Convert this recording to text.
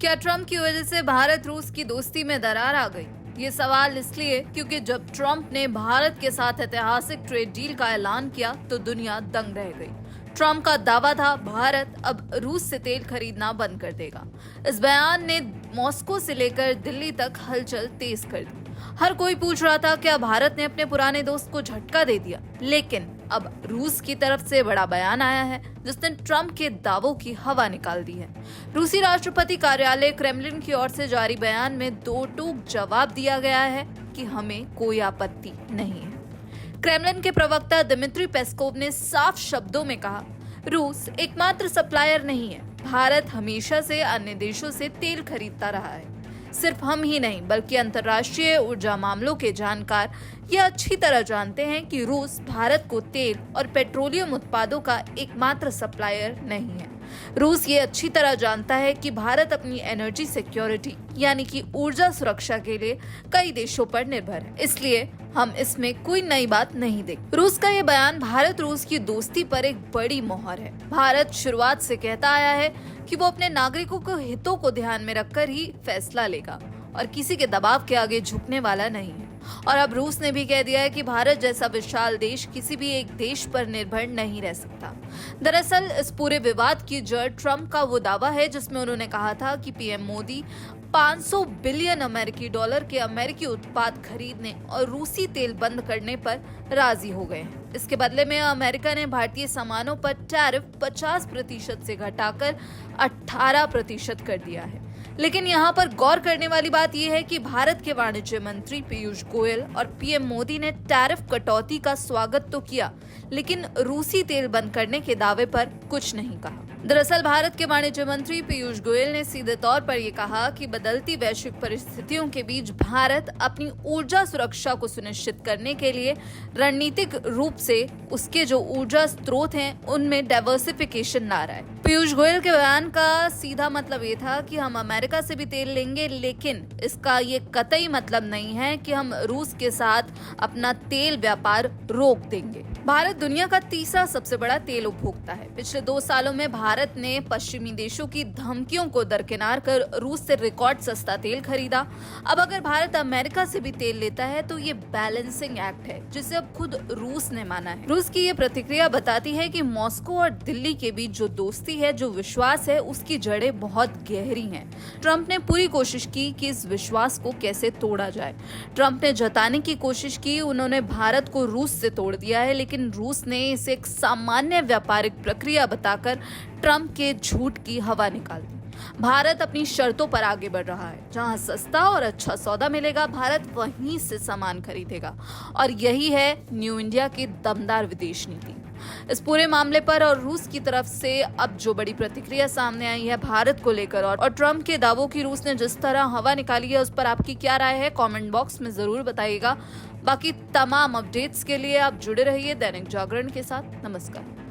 क्या ट्रंप की वजह से भारत रूस की दोस्ती में दरार आ गई? ये सवाल इसलिए क्योंकि जब ट्रंप ने भारत के साथ ऐतिहासिक ट्रेड डील का ऐलान किया तो दुनिया दंग रह गई। ट्रंप का दावा था भारत अब रूस से तेल खरीदना बंद कर देगा। इस बयान ने मॉस्को से लेकर दिल्ली तक हलचल तेज कर दी। हर कोई पूछ रहा था क्या भारत ने अपने पुराने दोस्त को झटका दे दिया, लेकिन अब रूस की तरफ से बड़ा बयान आया है जिसने ट्रंप के दावों की हवा निकाल दी है। रूसी राष्ट्रपति कार्यालय क्रेमलिन की ओर से जारी बयान में दो टूक जवाब दिया गया है कि हमें कोई आपत्ति नहीं है। क्रेमलिन के प्रवक्ता दिमित्री पेस्कोव ने साफ शब्दों में कहा, रूस एकमात्र सप्लायर नहीं है। भारत हमेशा से अन्य देशों से तेल खरीदता रहा है। सिर्फ हम ही नहीं बल्कि अंतर्राष्ट्रीय ऊर्जा मामलों के जानकार यह अच्छी तरह जानते हैं कि रूस भारत को तेल और पेट्रोलियम उत्पादों का एकमात्र सप्लायर नहीं है। रूस ये अच्छी तरह जानता है कि भारत अपनी एनर्जी सिक्योरिटी यानी कि ऊर्जा सुरक्षा के लिए कई देशों पर निर्भर है, इसलिए हम इसमें कोई नई बात नहीं देखते। रूस का ये बयान भारत रूस की दोस्ती पर एक बड़ी मोहर है। भारत शुरुआत से कहता आया है कि वो अपने नागरिकों के हितों को ध्यान में रखकर ही फैसला लेगा और किसी के दबाव के आगे झुकने वाला नहीं है। और अब रूस ने भी कह दिया है कि भारत जैसा विशाल देश किसी भी एक देश पर निर्भर नहीं रह सकता। दरअसल इस पूरे विवाद की जड़ ट्रंप का वो दावा है जिसमें उन्होंने कहा था कि पीएम मोदी 500 बिलियन अमेरिकी डॉलर के अमेरिकी उत्पाद खरीदने और रूसी तेल बंद करने पर राजी हो गए हैं। इसके बदले में अमेरिका ने भारतीय सामानों पर टैरिफ 50% से घटाकर 18% कर दिया है। लेकिन यहाँ पर गौर करने वाली बात यह है कि भारत के वाणिज्य मंत्री पीयूष गोयल और पीएम मोदी ने टैरिफ कटौती का स्वागत तो किया, लेकिन रूसी तेल बंद करने के दावे पर कुछ नहीं कहा। दरअसल भारत के वाणिज्य मंत्री पीयूष गोयल ने सीधे तौर पर यह कहा कि बदलती वैश्विक परिस्थितियों के बीच भारत अपनी ऊर्जा सुरक्षा को सुनिश्चित करने के लिए रणनीतिक रूप से उसके जो ऊर्जा स्रोत हैं उनमें डाइवर्सिफिकेशन ला रहा है। पीयूष गोयल के बयान का सीधा मतलब ये था कि हम अमेरिका से भी तेल लेंगे, लेकिन इसका ये कतई मतलब नहीं है कि हम रूस के साथ अपना तेल व्यापार रोक देंगे। भारत दुनिया का तीसरा सबसे बड़ा तेल उपभोक्ता है। पिछले 2 सालों में भारत ने पश्चिमी देशों की धमकियों को दरकिनार कर रूस से रिकॉर्ड सस्ता तेल खरीदा। अब अगर भारत अमेरिका से भी तेल लेता है तो ये बैलेंसिंग एक्ट है जिसे अब खुद रूस ने माना है। रूस की ये प्रतिक्रिया बताती है कि मॉस्को और दिल्ली के बीच जो दोस्ती है, जो विश्वास है, उसकी जड़ें बहुत गहरी हैं। ट्रंप ने पूरी कोशिश की कि इस विश्वास को कैसे तोड़ा जाए। ट्रंप ने जताने की कोशिश की उन्होंने भारत को रूस से तोड़ दिया है, लेकिन रूस ने इसे एक सामान्य व्यापारिक प्रक्रिया बताकर ट्रंप के झूठ की हवा निकाल दी। भारत अपनी शर्तों पर आगे बढ़ रहा है। जहां सस्ता और अच्छा सौदा मिलेगा, भारत वहीं से सामान खरीदेगा और यही है न्यू इंडिया की दमदार विदेश नीति। इस पूरे मामले पर और रूस की तरफ से अब जो बड़ी प्रतिक्रिया सामने आई है भारत को लेकर और ट्रंप के दावों की रूस ने जिस तरह हवा निकाली है, उस पर आपकी क्या राय है कमेंट बॉक्स में जरूर बताइएगा। बाकी तमाम अपडेट्स के लिए आप जुड़े रहिए दैनिक जागरण के साथ। नमस्कार।